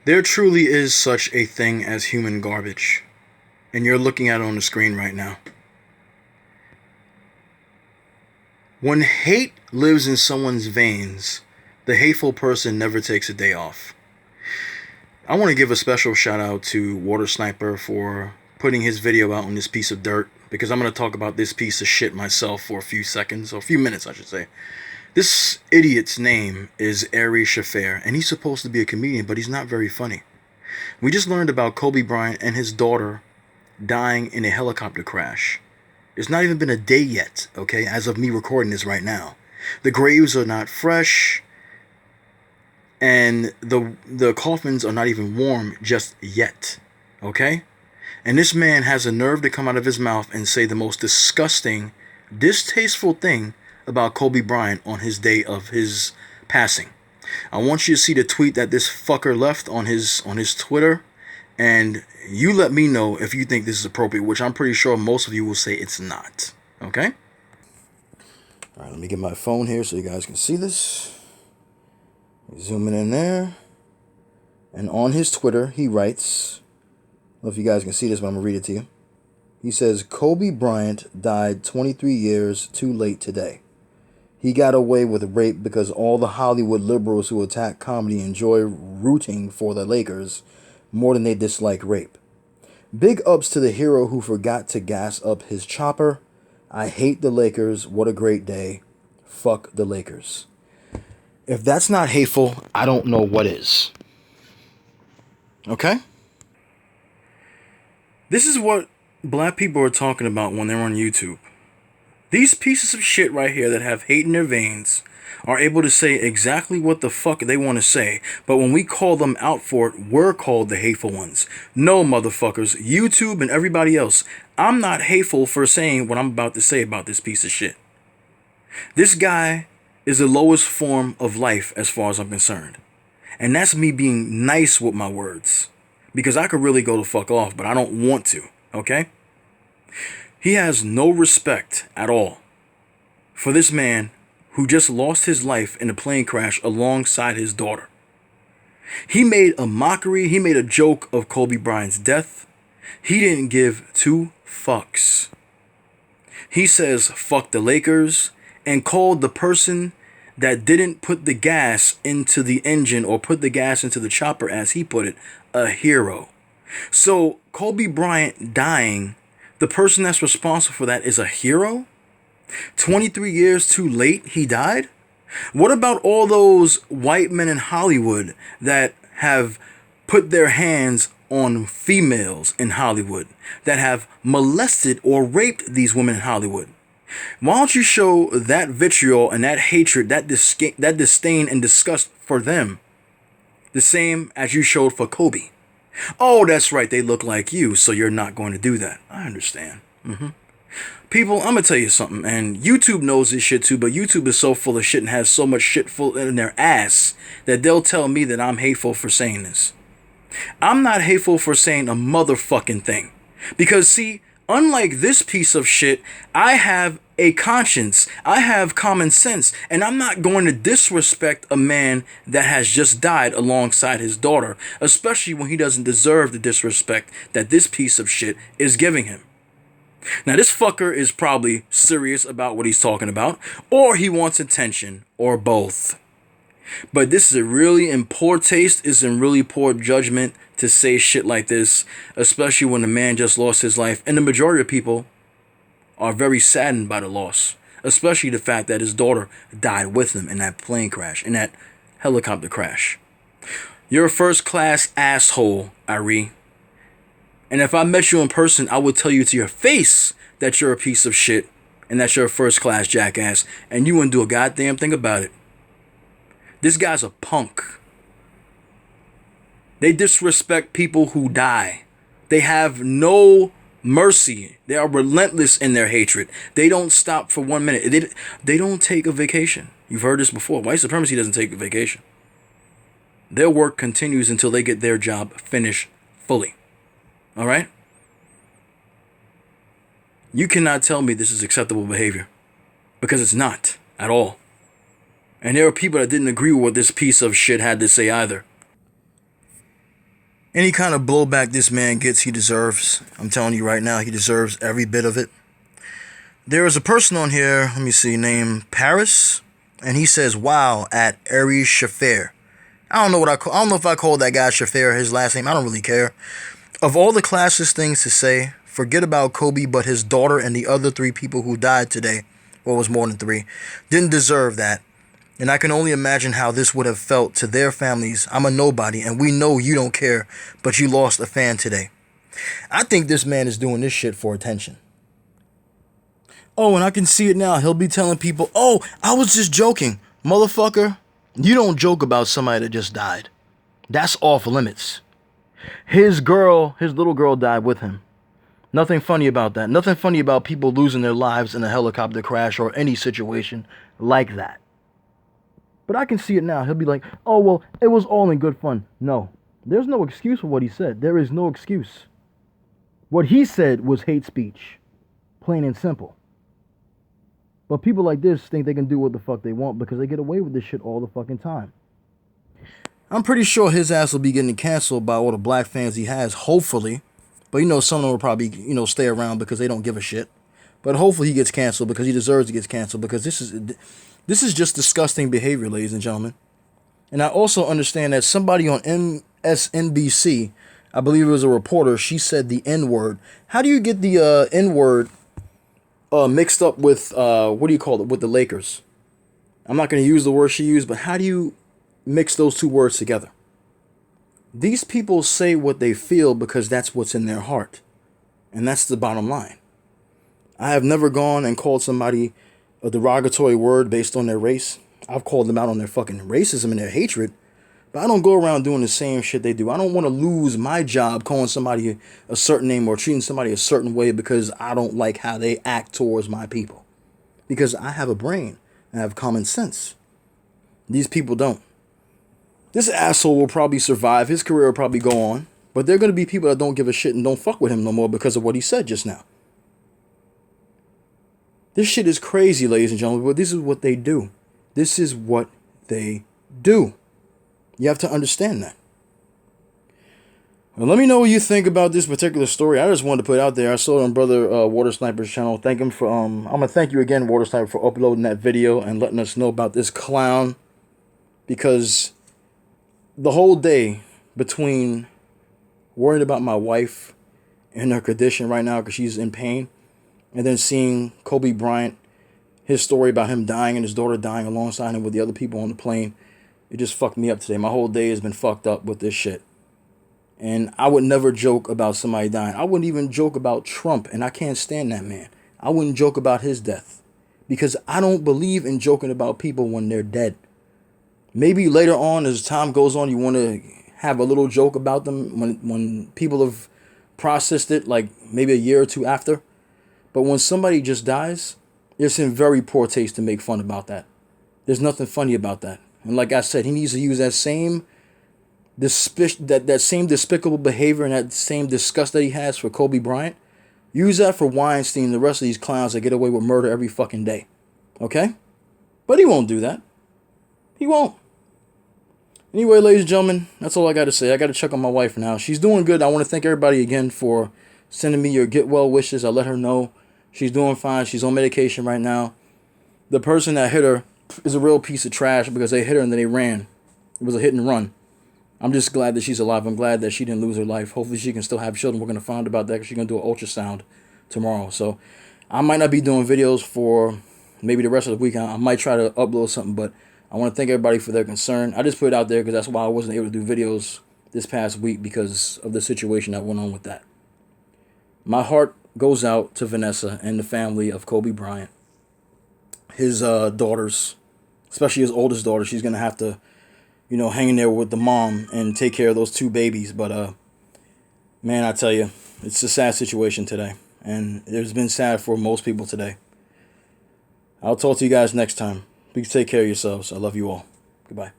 There truly is such a thing as human garbage, and you're looking at it on the screen right now. When hate lives in someone's veins, the hateful person never takes a day off. I want to give a special shout out to Water Sniper for putting his video out on this piece of dirt, because I'm going to talk about this piece of shit myself for a few seconds, or a few minutes, I should say. This idiot's name is Ari Shaffir, and he's supposed to be a comedian, but he's not very funny. We just learned about Kobe Bryant and his daughter dying in a helicopter crash. It's not even been a day yet, okay, as of me recording this right now. The graves are not fresh, and the coffins are not even warm just yet, okay? And this man has a nerve to come out of his mouth and say the most disgusting, distasteful thing about Kobe Bryant on his day of his passing. I want you to see the tweet that this fucker left on his Twitter, and you let me know if you think this is appropriate, which I'm pretty sure most of you will say it's not. Okay? All right, let me get my phone here so you guys can see this. Zooming in there. And on his Twitter, he writes, I don't know if you guys can see this, but I'm going to read it to you. He says, Kobe Bryant died 23 years too late today. He got away with rape because all the Hollywood liberals who attack comedy enjoy rooting for the Lakers more than they dislike rape. Big ups to the hero who forgot to gas up his chopper. I hate the Lakers. What a great day. Fuck the Lakers. If that's not hateful, I don't know what is. Okay? This is what black people are talking about when they're on YouTube. These pieces of shit right here that have hate in their veins are able to say exactly what the fuck they want to say, but when we call them out for it, we're called the hateful ones. No, motherfuckers, YouTube and everybody else, I'm not hateful for saying what I'm about to say about this piece of shit. This guy is the lowest form of life as far as I'm concerned. And that's me being nice with my words. Because I could really go the fuck off, but I don't want to, okay? He has no respect at all for this man who just lost his life in a plane crash alongside his daughter. He made a mockery, he made a joke of Kobe Bryant's death. He didn't give two fucks. He says, fuck the Lakers, and called the person that didn't put the gas into the engine or put the gas into the chopper, as he put it, a hero. So Kobe Bryant dying, the person that's responsible for that is a hero? 23 years too late, he died? What about all those white men in Hollywood that have put their hands on females in Hollywood, that have molested or raped these women in Hollywood? Why don't you show that vitriol and that hatred, that disdain and disgust for them, the same as you showed for Kobe? Oh, that's right, they look like you, so you're not going to do that. I understand. People, I'm going to tell you something, and YouTube knows this shit too, but YouTube is so full of shit and has so much shit full in their ass that they'll tell me that I'm hateful for saying this. I'm not hateful for saying a motherfucking thing. Because, see, unlike this piece of shit, I have a conscience. I have common sense. And I'm not going to disrespect a man that has just died alongside his daughter, especially when he doesn't deserve the disrespect that this piece of shit is giving him. Now, this fucker is probably serious about what he's talking about, or he wants attention, or both. But this is a really in poor taste, is in really poor judgment to say shit like this, especially when the man just lost his life. And the majority of people are very saddened by the loss, especially the fact that his daughter died with him in that plane crash, in that helicopter crash. You're a first-class asshole, Ari. And if I met you in person, I would tell you to your face that you're a piece of shit and that you're a first-class jackass, and you wouldn't do a goddamn thing about it. This guy's a punk. They disrespect people who die. They have no mercy. They are relentless in their hatred. They don't stop for 1 minute. They don't take a vacation. You've heard this before. White supremacy doesn't take a vacation. Their work continues until they get their job finished fully. All right? You cannot tell me this is acceptable behavior, because it's not at all. And there are people that didn't agree with what this piece of shit had to say either. Any kind of blowback this man gets, he deserves. I'm telling you right now, he deserves every bit of it. There is a person on here, let me see, named Paris, and he says, "Wow," at Aries Shafir. I don't know I don't know if I call that guy Shafir his last name. I don't really care. Of all the classist things to say, forget about Kobe, but his daughter and the other 3 people who died today, or was more than 3, didn't deserve that. And I can only imagine how this would have felt to their families. I'm a nobody, and we know you don't care, but you lost a fan today. I think this man is doing this shit for attention. Oh, and I can see it now. He'll be telling people, "Oh, I was just joking." Motherfucker, you don't joke about somebody that just died. That's off limits. His little girl died with him. Nothing funny about that. Nothing funny about people losing their lives in a helicopter crash or any situation like that. But I can see it now. He'll be like, "Oh, well, it was all in good fun." No, there's no excuse for what he said. There is no excuse. What he said was hate speech. Plain and simple. But people like this think they can do what the fuck they want because they get away with this shit all the fucking time. I'm pretty sure his ass will be getting canceled by all the black fans he has, hopefully. But some of them will probably, stay around because they don't give a shit. But hopefully he gets canceled because he deserves to get canceled because this is just disgusting behavior, ladies and gentlemen. And I also understand that somebody on MSNBC, I believe it was a reporter, she said the N-word. How do you get the N-word mixed up with, what do you call it, with the Lakers? I'm not going to use the word she used, but how do you mix those 2 words together? These people say what they feel because that's what's in their heart. And that's the bottom line. I have never gone and called somebody a derogatory word based on their race. I've called them out on their fucking racism and their hatred. But I don't go around doing the same shit they do. I don't want to lose my job calling somebody a certain name or treating somebody a certain way because I don't like how they act towards my people. Because I have a brain. I have common sense. These people don't. This asshole will probably survive. His career will probably go on. But there are going to be people that don't give a shit and don't fuck with him no more because of what he said just now. This shit is crazy, ladies and gentlemen, but this is what they do. This is what they do. You have to understand that. Well, let me know what you think about this particular story. I just wanted to put it out there. I saw it on Brother Water Sniper's channel. Thank him for I'm gonna thank you again, Water Sniper, for uploading that video and letting us know about this clown. Because the whole day between worrying about my wife and her condition right now because she's in pain, and then seeing Kobe Bryant, his story about him dying and his daughter dying alongside him with the other people on the plane, it just fucked me up today. My whole day has been fucked up with this shit. And I would never joke about somebody dying. I wouldn't even joke about Trump, and I can't stand that man. I wouldn't joke about his death because I don't believe in joking about people when they're dead. Maybe later on, as time goes on, you want to have a little joke about them when people have processed it, like maybe a year or 2 after. But when somebody just dies, it's in very poor taste to make fun about that. There's nothing funny about that. And like I said, he needs to use that same same despicable behavior and that same disgust that he has for Kobe Bryant. Use that for Weinstein and the rest of these clowns that get away with murder every fucking day. Okay? But he won't do that. He won't. Anyway, ladies and gentlemen, that's all I got to say. I got to check on my wife now. She's doing good. I want to thank everybody again for sending me your get well wishes. I let her know she's doing fine. She's on medication right now. The person that hit her is a real piece of trash because they hit her and then they ran. It was a hit and run. I'm just glad that she's alive. I'm glad that she didn't lose her life. Hopefully she can still have children. We're going to find out about that because she's going to do an ultrasound tomorrow. So I might not be doing videos for maybe the rest of the week. I might try to upload something, but I want to thank everybody for their concern. I just put it out there because that's why I wasn't able to do videos this past week because of the situation that went on with that. My heart goes out to Vanessa and the family of Kobe Bryant. His daughters, especially his oldest daughter, she's going to have to, hang in there with the mom and take care of those 2 babies. But, man, I tell you, it's a sad situation today. And it's been sad for most people today. I'll talk to you guys next time. Please take care of yourselves. I love you all. Goodbye.